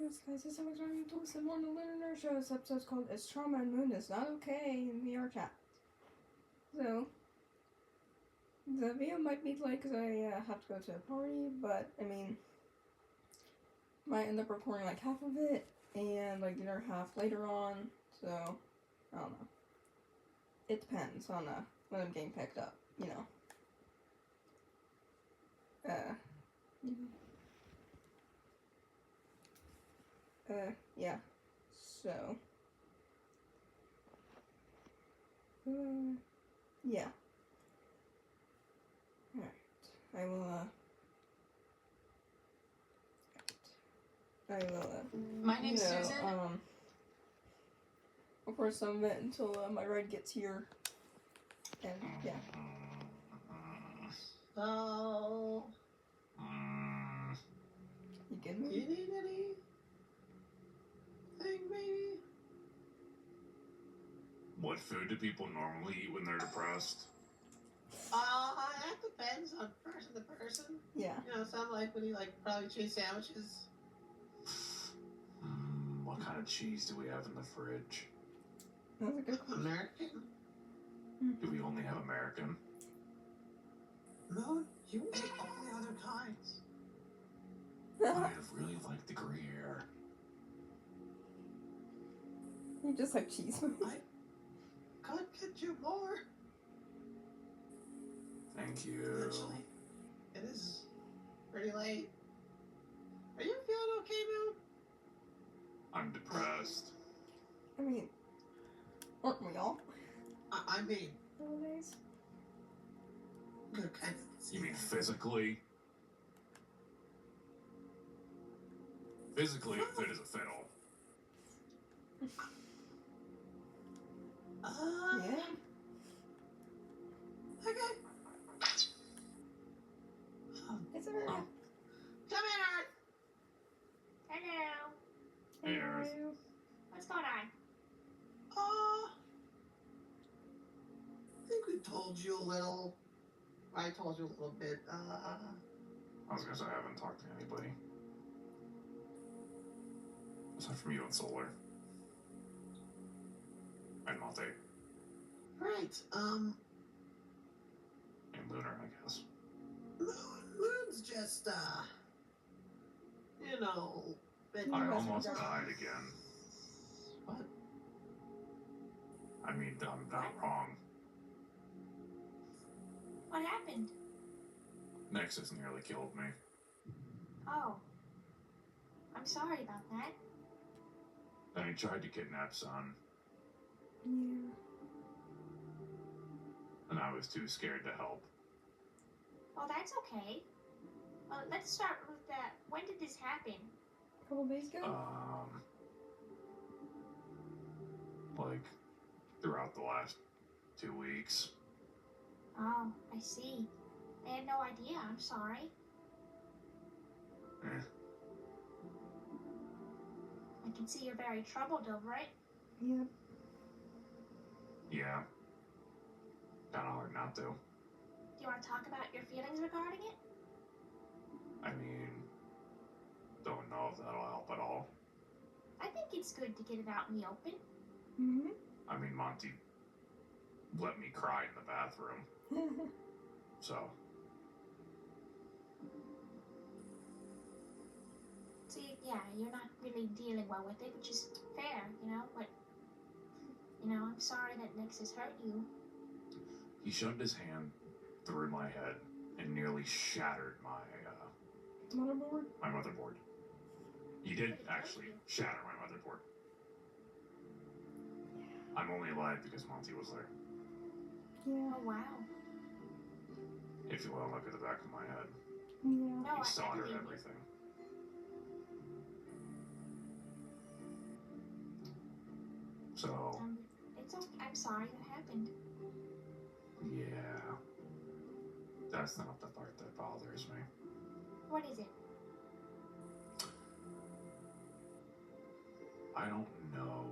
Yes, guys, this is going to listen more to the Lunar and Earth Show. This episode's called It's Trauma and Moon is Not Okay in VR chat. So, the video might be delayed because I have to go to a party, but, I mean, might end up recording like half of it and like the other half later on, so, I don't know. It depends on when I'm getting picked up, you know. Yeah. So, yeah. Alright. I will, My name's Susan. record some of it until my ride gets here. And, yeah. Oh. You kidding me? Itty bitty thing, baby. What food do people normally eat when they're depressed? That depends on person to person. Yeah. You know, some like when you like probably cheese sandwiches. What kind of cheese do we have in the fridge? That's a good question. American? Do we only have American? No, you ate all the other kinds. I really like the Gruyere. You just have cheese. I could get you more. Thank you. Actually, it is pretty late. Are you feeling okay, Moon? I'm depressed. I mean, aren't we all? I mean, Nowadays? good kind of. You mean physically? Physically, I'm fit as a fiddle. Yeah. Okay. It's a very... Oh. Come in, Art. Hello. Hey, Earth. What's going on? I think we told you a little. I told you a little bit. I was gonna say I haven't talked to anybody. Aside from you and Solar. And Monte. Right. And Lunar, I guess. Moon's just, you know, been I almost died again. What? I mean, I'm not wrong. What happened? Nexus nearly killed me. Oh. I'm sorry about that. Then he tried to kidnap Sun, Yeah. and I was too scared to help. Well, that's okay. Let's start with that. When did this happen? A couple days ago? Like, throughout the last 2 weeks. Oh, I see. I had no idea. I'm sorry. Eh. I can see you're very troubled over it. Yeah. Yeah. Kinda hard not to. Do you want to talk about your feelings regarding it? I mean, don't know if that'll help at all. I think it's good to get it out in the open. Mm-hmm. I mean, Monty let me cry in the bathroom, so. See, yeah, you're not really dealing well with it, which is fair, you know, but, you know, I'm sorry that Nexus hurt you. He shoved his hand through my head and nearly shattered my Motherboard? my motherboard. He did actually shatter my motherboard. I'm only alive because Monty was there. Yeah. Oh, wow. If you want to look at the back of my head, Yeah. No, he I soldered believe you. everything. So, It's okay. I'm sorry that happened. yeah. That's not the part that bothers me. What is it? I don't know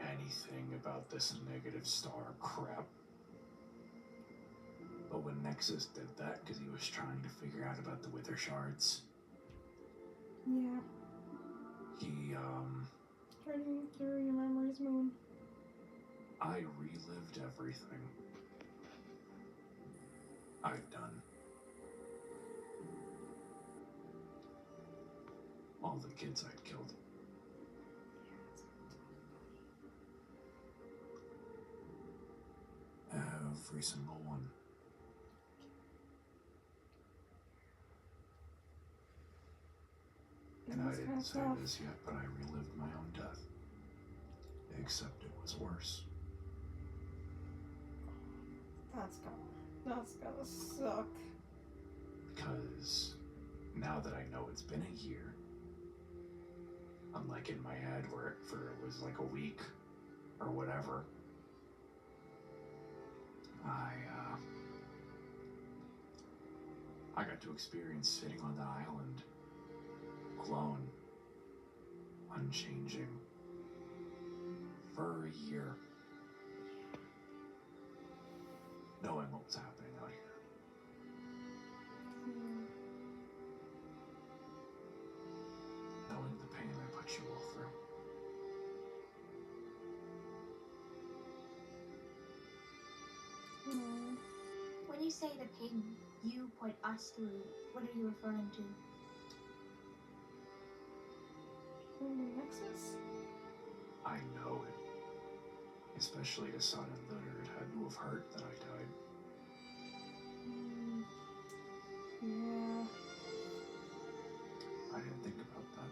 anything about this negative star crap. But when Nexus did that, because he was trying to figure out about the Wither Shards, Yeah. he threading through your memories, Moon. I relived everything I've done. All the kids I'd killed. Every single one. And I didn't say this yet, but I relived my own death. Except it was worse. That's gotta suck. Because now that I know it's been a year, unlike in my head where it was like a week or whatever, I got to experience sitting on the island, alone, unchanging, for a year, knowing what was happening out here. Knowing the pain I put you all through. When you say the pain you put us through, what are you referring to? The Nexus? I know it. Especially to Sun and Lunar, it had to have hurt that I died. Yeah. I didn't think about that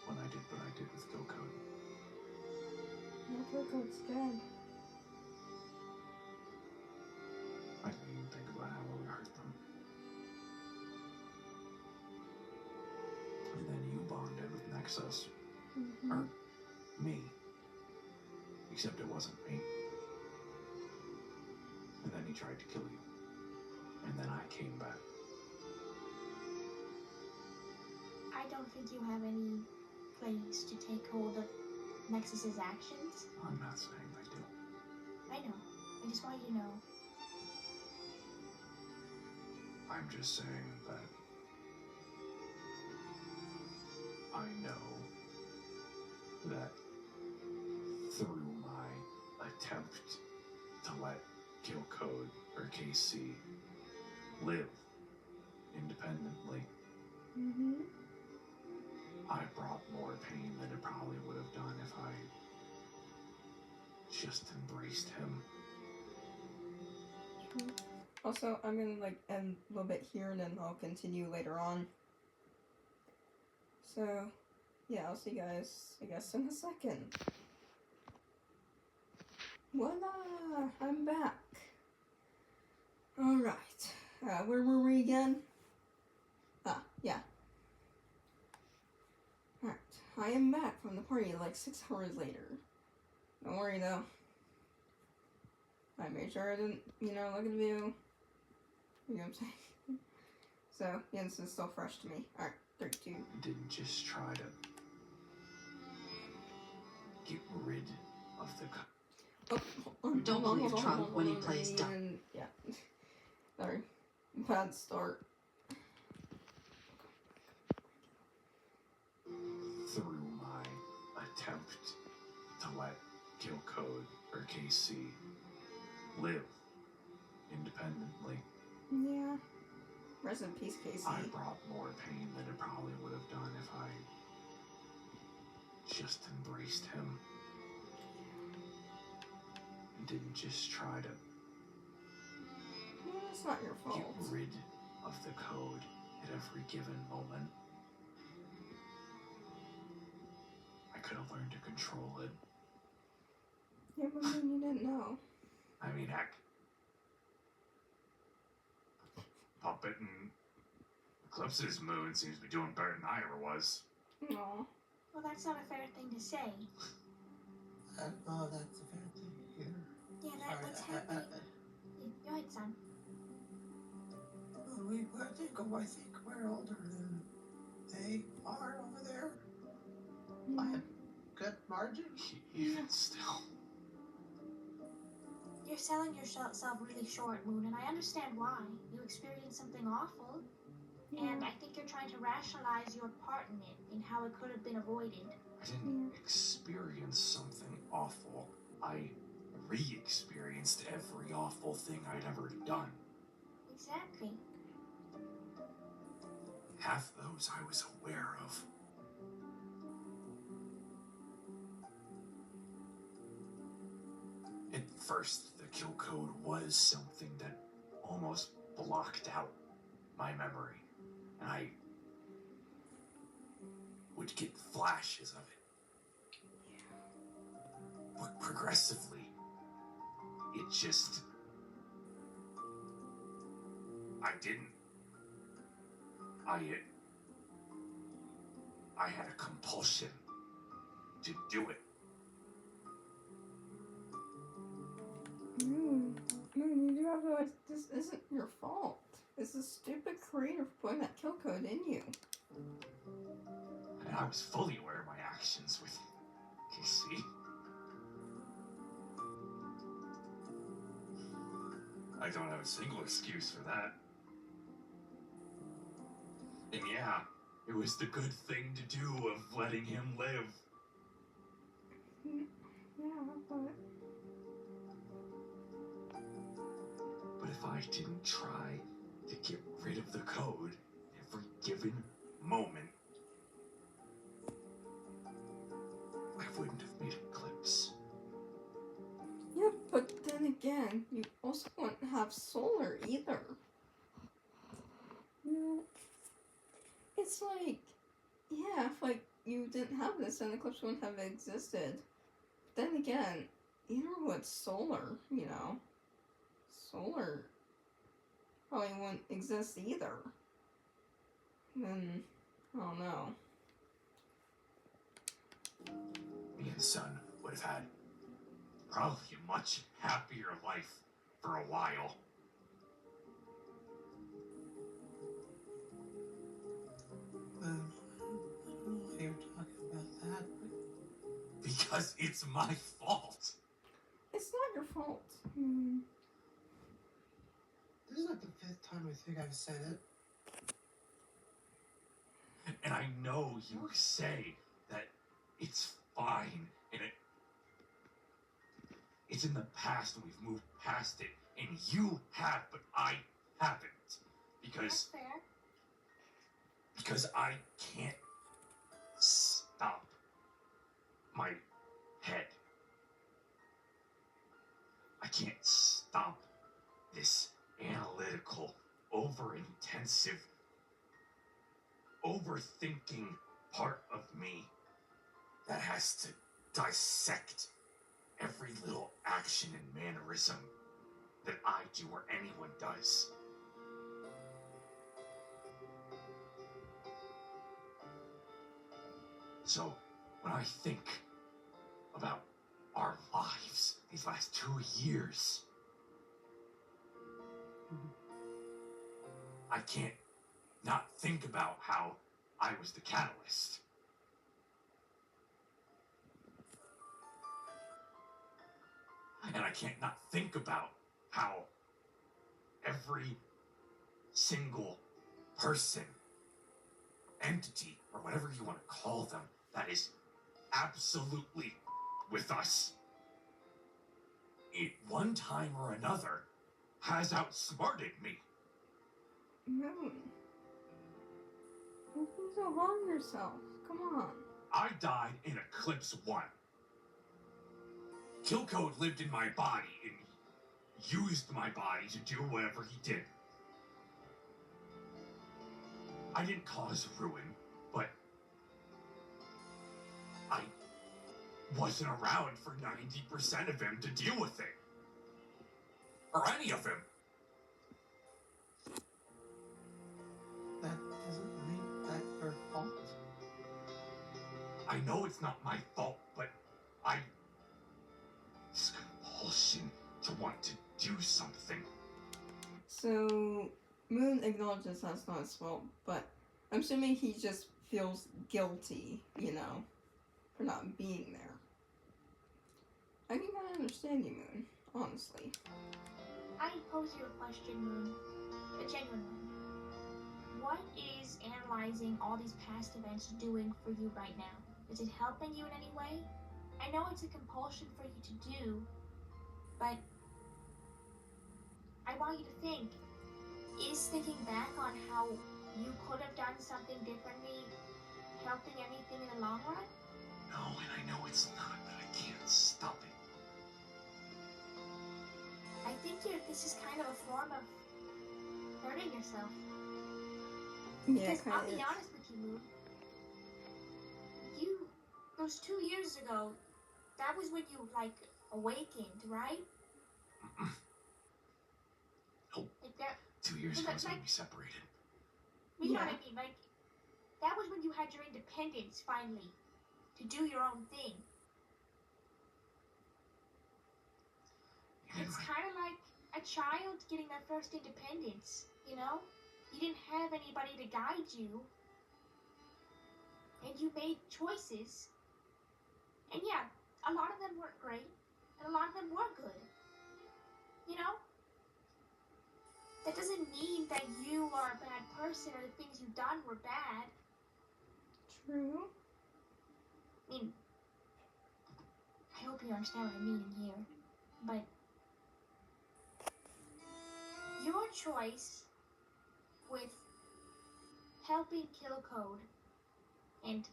when I did what I did with Gilcode. No, Coco's dead. I didn't even think about how it would hurt them. And then you bonded with Nexus. Or me. Except it wasn't me. And then he tried to kill you. And then I came back. I don't think you have any place to take hold of Nexus's actions. I'm not saying I do. I know. I just want you to know. I'm just saying that I know that through my attempt to let Gilcode or KC live independently, I brought more pain than it probably would have done if I just embraced him. Also, I'm gonna end a little bit here and then I'll continue later on. So, yeah, I'll see you guys, I guess, in a second. Voila! I'm back. Alright. Where were we again? Yeah. Alright. I am back from the party 6 hours later. Don't worry though. I made sure I didn't, look at the view. You know what I'm saying? So, this is still fresh to me. Alright, 32. Didn't just try to get rid of the... Don't leave Trump when he plays dumb. Yeah. Sorry. Bad start. Through my attempt to let Gilcode or KC live independently. Yeah. Rest in peace, Casey. I brought more pain than it probably would have done if I just embraced him. Didn't just try to It's not your fault. get rid of the code at every given moment. I could have learned to control it. Yeah, but then you didn't know. I mean, heck. Puppet and Eclipse's moon seems to be doing better than I ever was. No. Well, that's not a fair thing to say. Oh, that's a fair thing to hear. Yeah, what's happening? Go ahead, son. I think we're older than they are over there. By a good margin. Even still. You're selling yourself really short, Moon, and I understand why. You experienced something awful. And I think you're trying to rationalize your part in it and how it could have been avoided. I didn't experience something awful. I re-experienced every awful thing I'd ever done. Exactly. Half those I was aware of. At first, the kill code was something that almost blocked out my memory. And I would get flashes of it. But progressively, it just... I had a compulsion to do it. You do have to realize this isn't your fault. It's the stupid creator for putting that kill code in you. And I was fully aware of my actions with Casey. I don't have a single excuse for that. And yeah, it was the good thing to do of letting him live. Yeah, But if I didn't try to get rid of the code every given moment, I wouldn't have made Eclipse. Yeah, but then again, you also wouldn't have solar either. You know, it's like, yeah, if like you didn't have this, then Eclipse wouldn't have existed. Then again, either would solar, you know. Solar probably wouldn't exist either. Then, I don't know. Me and Sun would have had probably a much happier life for a while. I don't know why you're talking about that, but Because it's my fault. It's not your fault. this is not the 5th time I think I've said it. And I know you say that it's fine and it's in the past and we've moved past it. And you have, but I haven't. That's fair. Because I can't stop my head. I can't stop this analytical, over-intensive, overthinking part of me that has to dissect every little action and mannerism that I do or anyone does. So when I think about our lives these last 2 years, I can't not think about how I was the catalyst. And I can't not think about how every single person, entity, or whatever you want to call them, that is absolutely with us, at one time or another, has outsmarted me. Moon. Don't be so hard on yourself. Come on. I died in Eclipse 1. Killcode lived in my body and used my body to do whatever he did. I didn't cause ruin, but I wasn't around for 90% of him to deal with it. Or any of him. That doesn't make that your fault. I know it's not my fault, but this compulsion to want to do something. So, Moon acknowledges that's not his fault, but I'm assuming he just feels guilty, you know, for not being there. I can kind of understand you, Moon, honestly. I pose you a question, Moon. A genuine one. what is analyzing all these past events doing for you right now? Is it helping you in any way? I know it's a compulsion for you to do, but I want you to think, is thinking back on how you could have done something differently helping anything in the long run? No, and I know it's not, but I can't stop it. I think this is kind of a form of hurting yourself. Yeah, Because kind I'll be of. honest with you, Moon. Those 2 years ago, that was when you, like, awakened, right? Nope. Like that, 2 years Well, ago that's is when like- we separated. you know what Yeah. I mean? Like, that was when you had your independence, finally, to do your own thing. And It's I- kind of like a child getting their first independence, you know? You didn't have anybody to guide you, and you made choices. And yeah, a lot of them weren't great, and a lot of them were good. You know? That doesn't mean that you are a bad person or the things you've done were bad. True. I mean, I hope you understand what I mean in here, but your choice with helping kill Code and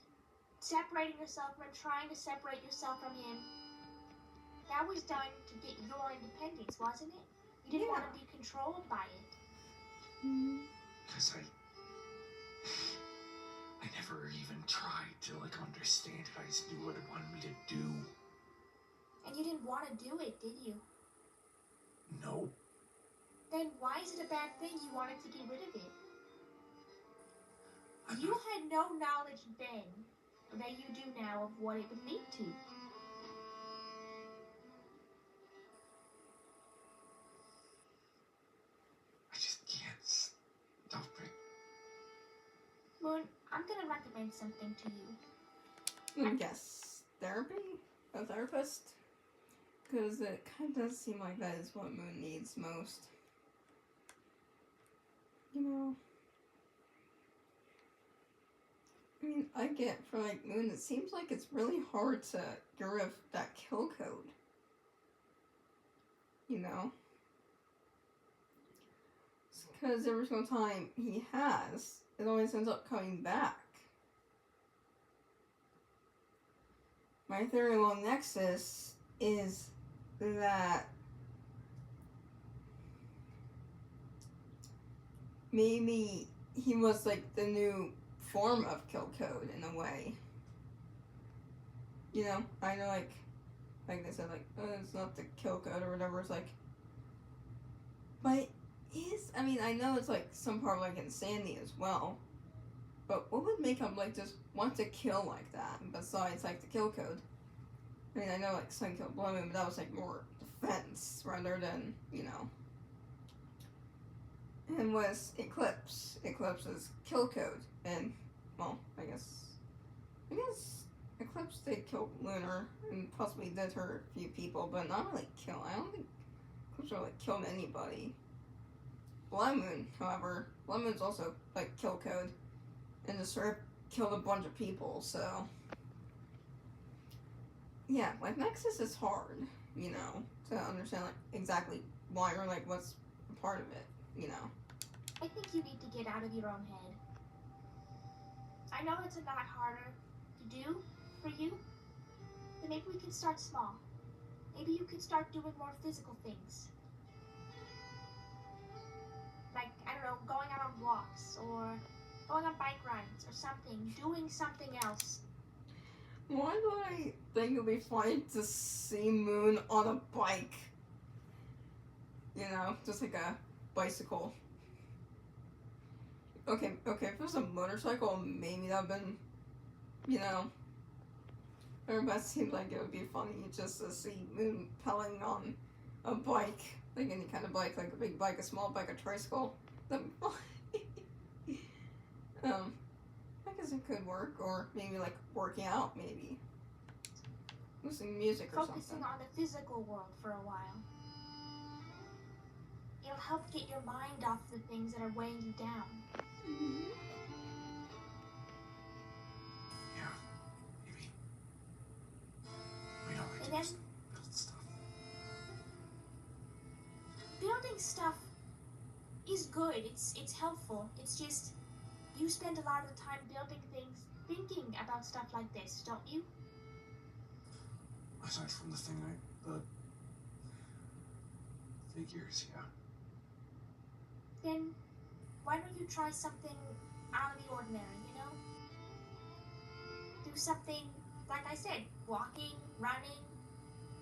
separating yourself from him, trying to separate yourself from him, that was done to get your independence, wasn't it? You didn't want to be controlled by it. Because I never even tried to, like, understand it. I just knew what it wanted me to do. And you didn't want to do it, did you? No. Then why is it a bad thing you wanted to get rid of it? I'm You not- had no knowledge then that you do now of what it would lead to. I just can't stop it. Moon, I'm gonna recommend something to you. Yes. Therapy? A therapist? Because it kind of does seem like that is what Moon needs most. You know? I mean, I get for, like, Moon, it seems like it's really hard to get rid of that kill code. You know? Because every single time he has, it always ends up coming back. My theory along Nexus is that maybe he was like the new form of kill code in a way. You know, I know like they said, like, oh, it's not the kill code or whatever. It's like, but is, I mean, I know it's like some part of like insanity as well. But what would make him like just want to kill like that besides like the kill code? I mean, I know like Sun killed Blood Moon, but that was like more defense rather than, you know. And was Eclipse. Eclipse is kill code, and well, I guess Eclipse did kill Lunar and possibly did hurt a few people, but not really kill. I don't think Eclipse really killed anybody. Blood Moon, however, Blood Moon's also like kill code, and just sort of killed a bunch of people. So yeah, like Nexus is hard, you know, to understand like exactly why or like what's a part of it, you know. I think you need to get out of your own head. I know it's a lot harder to do for you, but maybe we can start small. Maybe you can start doing more physical things. Like, I don't know, going out on walks or going on bike rides or something, doing something else. Why do I think it'd be funny to see Moon on a bike? You know, just like a bicycle. Okay, if it was a motorcycle, maybe that'd been, you know. Or that seemed like it would be funny just to see Moon pedaling on a bike. Like any kind of bike, like a big bike, a small bike, a tricycle. That'd be funny. I guess it could work, or maybe like working out, maybe. Listening to music or Focusing something. on the physical world for a while. It'll help get your mind off the things that are weighing you down. Yeah, maybe. We don't like And to then just build stuff. building stuff is good. It's helpful. It's just you spend a lot of time building things, thinking about stuff like this, don't you? Aside from the figures, yeah. Then why don't you try something out of the ordinary, you know? Do something, like I said, walking, running,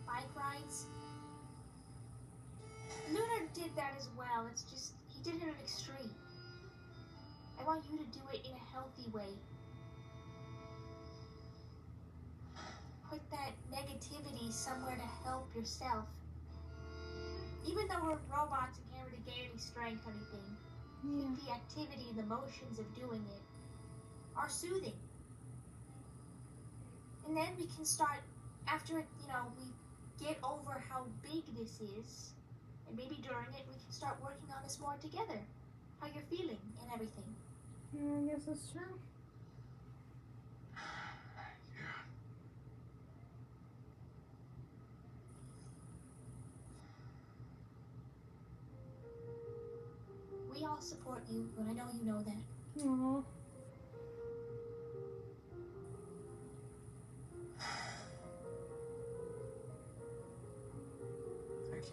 bike rides. Lunar did that as well. It's just, he did it in an extreme. I want you to do it in a healthy way. Put that negativity somewhere to help yourself. Even though we're robots and can't really gain any strength or anything, Yeah. the activity and the motions of doing it are soothing. And then we can start, after, we get over how big this is, and maybe during it we can start working on this more together. How you're feeling and everything. Yeah, I guess that's true. Yeah. We all support you, but I know you know that. Aww. Thank you.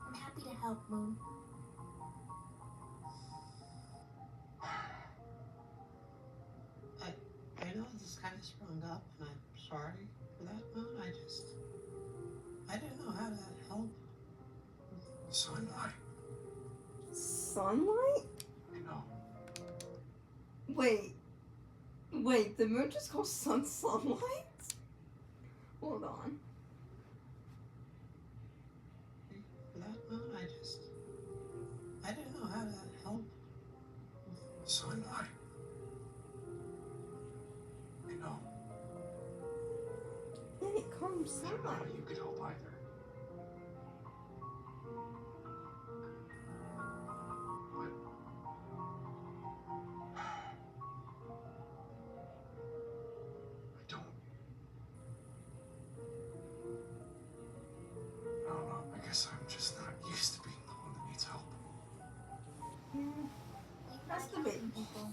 I'm happy to help, Moon. I know this is kind of sprung up, and I'm sorry for that, Moon. I didn't know how to help. Sunlight. Sunlight? I know. Wait, the moon just calls sunlight? Hold on. For that, Moon, I didn't know how to help. Sunlight. I know. Yeah, it calls I don't know sunlight. how you could help either. But I don't know. I guess I'm just not used to being the one that needs help. Yeah. You That's like the big- helping people.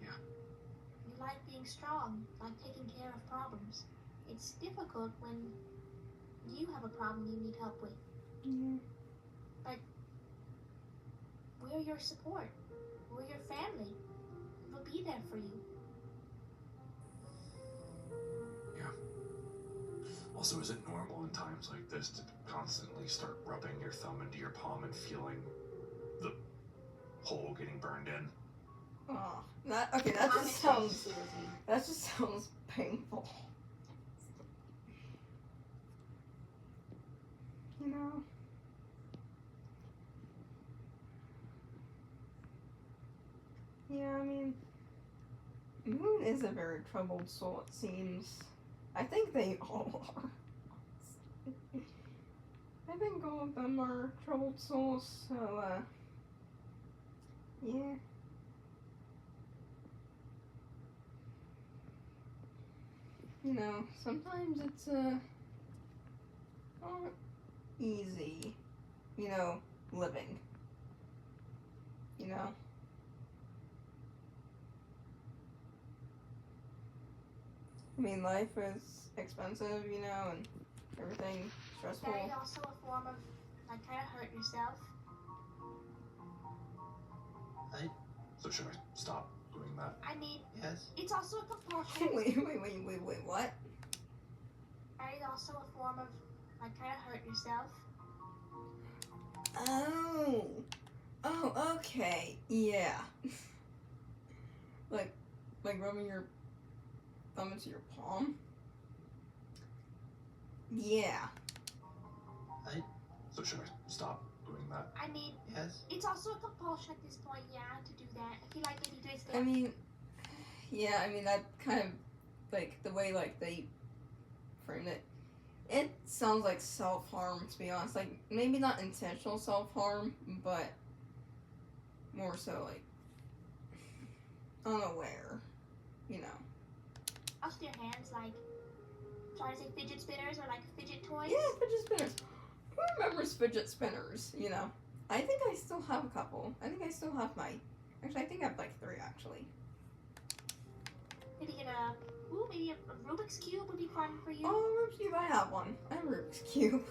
Yeah. You like being strong, like taking care of problems. It's difficult when you have a problem you need help with. Yeah. We're your support. We're your family. We'll be there for you. Also, is it normal in times like this to constantly start rubbing your thumb into your palm and feeling the hole getting burned in? Oh, that just sounds painful. You know? Yeah, I mean, Moon is a very troubled soul, it seems. I think they all are. I think all of them are troubled souls, so, yeah. You know, sometimes it's, not easy, living. You know? I mean, life is expensive, and everything Is stressful. that also a form of, kind of hurt yourself? So should I stop doing that? I mean, Yes. it's also a compulsion. Wait, what? That is also a form of, kind of hurt yourself. Oh, okay, yeah. like rubbing your thumb into your palm? Yeah. So should I stop doing that? I mean, Yes. it's also a compulsion at this point, yeah, to do that. I feel like maybe this I mean, yeah, that kind of, the way, they framed it, It sounds like self-harm, to be honest. Like, maybe not intentional self-harm, but more so, like, unaware, you know. Also, your hands, like, try to say fidget spinners or, like, fidget toys? Yeah, fidget spinners. Who remembers fidget spinners, you know? I think I still have a couple. I think I still have my... Actually, I think I have, like, 3, actually. Maybe get maybe a Rubik's Cube would be fun for you. Oh, Rubik's Cube, I have one. I have a Rubik's Cube.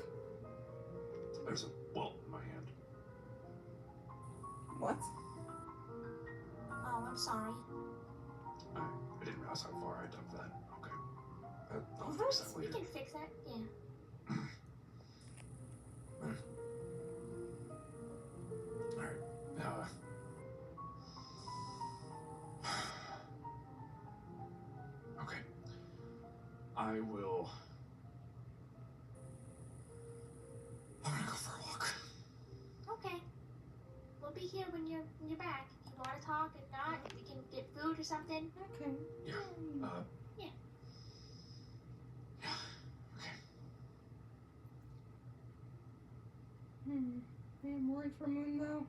There's a welt in my hand. What? Oh, I'm sorry. I didn't realize how far I dug that. Okay. I'll What? fix that We later. can fix that, yeah. Alright. Now, okay. I'm gonna go for a walk. Okay. We'll be here when you're back. If you want to talk, if not, if we can get food or something. Okay. Yeah. Yeah. Yeah. Okay. I am worried for Moon, though.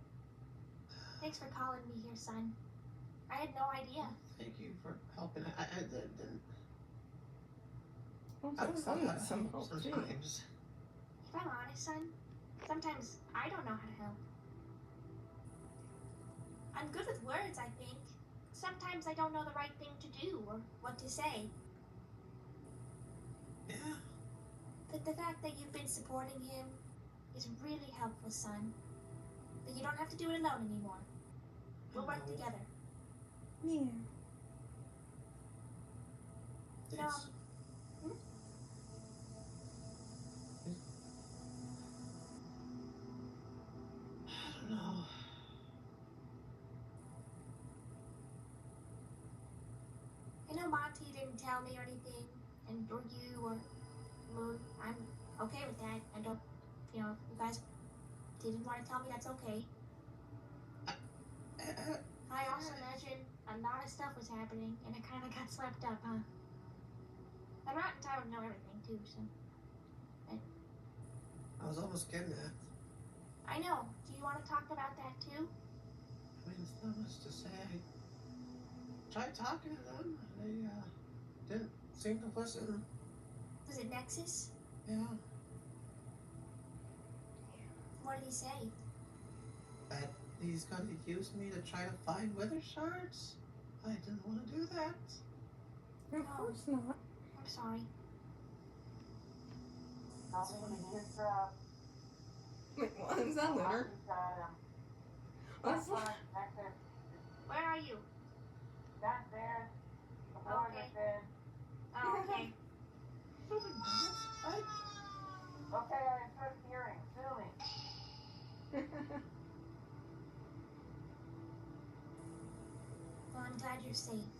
Thanks for calling me here, son. I had no idea. Thank you for helping. I didn't. Also, Sun needs some help, too. Sometimes. If I'm honest, son, sometimes I don't know how to help. I'm good with words, I think. Sometimes I don't know the right thing to do or what to say. Yeah. But the fact that you've been supporting him is really helpful, son. But you don't have to do it alone anymore. We'll work No. together. Yeah. It's, I don't know. I know Monty didn't tell me or anything, and or you or Moon. I'm okay with that. I don't, if you guys didn't want to tell me, that's okay. I also imagine a lot of stuff was happening, and it kind of got swept up, huh? I'm not entitled to know everything, too, so. I was almost kidnapped. I know. Do you want to talk about that, too? I mean, there's not much to say. I tried talking to them. They didn't seem to listen. Was it Nexus? Yeah. What did he say? That he's gonna use me to try to find wither shards. I didn't want to do that. Of course not. I'm sorry. Wait, what? Is that Lunar? What's that? Where are you? Downstairs. Okay. Oh, okay. What? Okay, I insert hearing. Sue me. Well, I'm glad you're safe.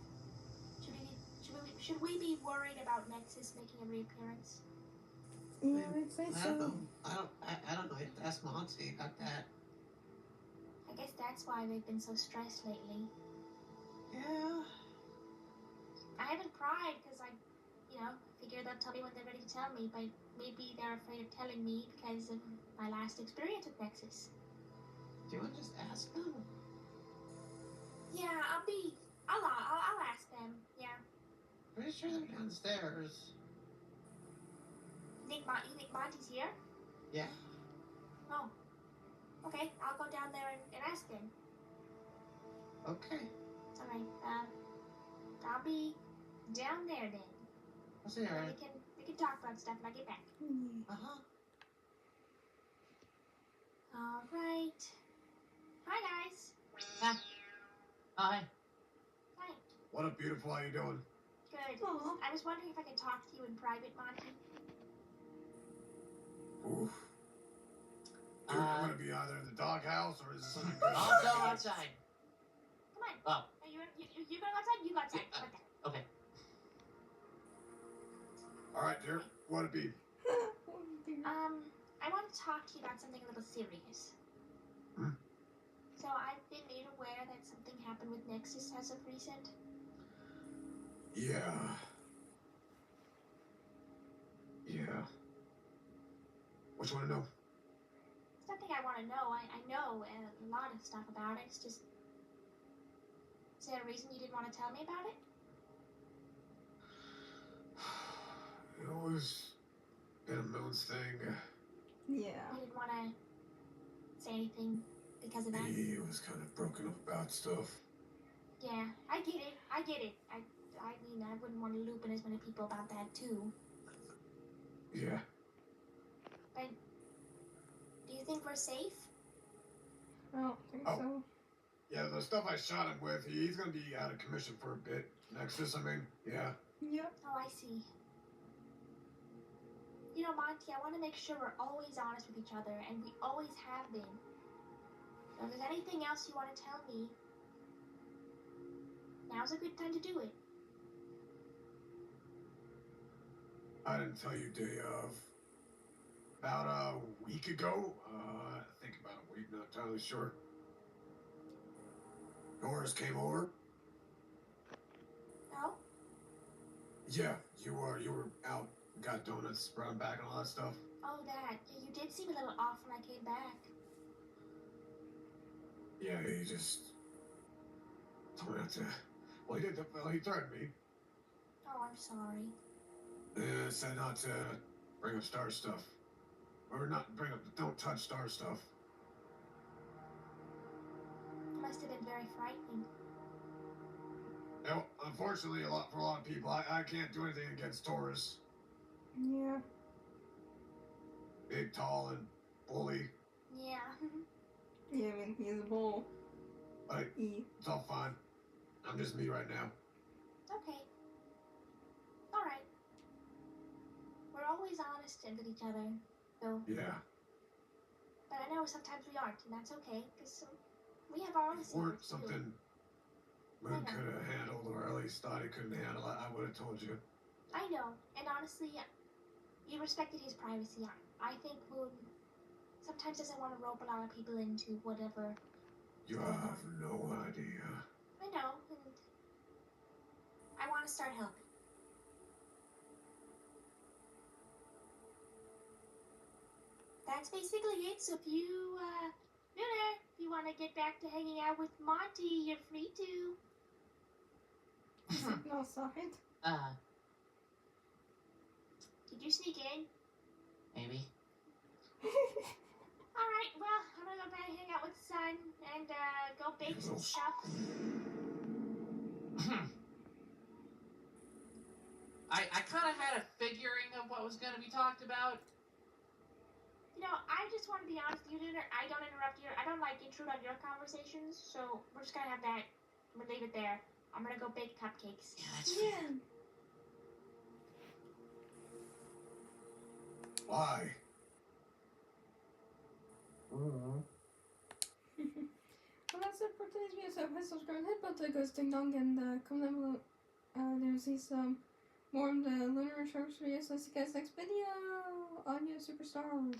Should we be worried about Nexus making a reappearance? Yeah, I'd say I so. don't know. I don't know. That's Monty about that. I guess that's why they've been so stressed lately. Yeah. I haven't cried because I figure they'll tell me when they're ready to tell me, but maybe they're afraid of telling me because of my last experience with Nexus. Do you want to just ask them? Yeah, I'll ask them. Yeah. Pretty sure they're downstairs. You think Monty's here? Yeah. Oh. Okay, I'll go down there and ask them. Okay. Alright, I'll be down there then. I'll see you. And we can talk about stuff when I get back. Uh-huh. Alright. Hi guys. Hi. Hi. What up, beautiful? How you doing? Good. Aw. I was wondering if I could talk to you in private, Monty. Oof. Dude, I'm gonna be either in the doghouse or is this something? I'll go outside. Come on. Oh. Are you go outside? You go outside. How about that? Okay. All right, dear. What it be? I want to talk to you about something a little serious. Hmm? So I've been made aware that something happened with Nexus as of recent. Yeah. Yeah. What you want to know? It's nothing I want to know. I know a lot of stuff about it. It's just... Is there a reason you didn't want to tell me about it? It was been a Moon's thing. Yeah. You didn't want to say anything because of that? He was kind of broken up about stuff. Yeah, I get it. I mean, I wouldn't want to loop in as many people about that, too. Yeah. But do you think we're safe? I don't think Oh. so. Yeah, the stuff I shot him with, he's gonna be out of commission for a bit. Nexus, I mean, yeah. Yep. Oh, I see. You know, Monty, I want to make sure we're always honest with each other, and we always have been. So if there's anything else you want to tell me, now's a good time to do it. I didn't tell you day of. About a week ago, I think about a week, not entirely sure. Norris came over. No? Yeah, you were out, got donuts, brought them back and all that stuff. Oh, that. Yeah, you did seem a little off when I came back. Yeah, he just told me not to. Well, he threatened me. Oh, I'm sorry. Said not to bring up Star stuff. Or not bring up, don't touch Star stuff. It must have been very frightening. You know, unfortunately, for a lot of people, I can't do anything against Taurus. Yeah. Big, tall, and bully. Yeah. Yeah, I mean, he's a bull. Like, it's all fine. I'm just me right now. Okay. All right. We're always honest with each other, though. Yeah. But I know sometimes we aren't, and that's okay, because we have our own If weren't secrets, too. something Moon could have handled, or at least thought he couldn't handle, I would have told you. I know, and honestly, you respected his privacy. I think Moon sometimes doesn't want to rope a lot of people into whatever. You have no idea. I know, and I want to start helping. That's basically it. So if you, Lunar, if you want to get back to hanging out with Monty, you're free to. No, sorry. Did you sneak in? Maybe. Alright, well, I'm gonna go back and hang out with the sun and, go bake some stuff. I kind of had a figuring of what was going to be talked about. You know, I just want to be honest with you, Lunar. I don't interrupt you. I don't, intrude on your conversations, so we're just gonna have that. I'm gonna leave it there. I'm gonna go bake cupcakes. Yeah, that's fair. Yeah. Why? Well, that's it for today's video. So, please subscribe, hit bell to go ding dong, and comment down below. There's these more of the Lunar and Earth Show videos. So, see you guys next video. On your superstars.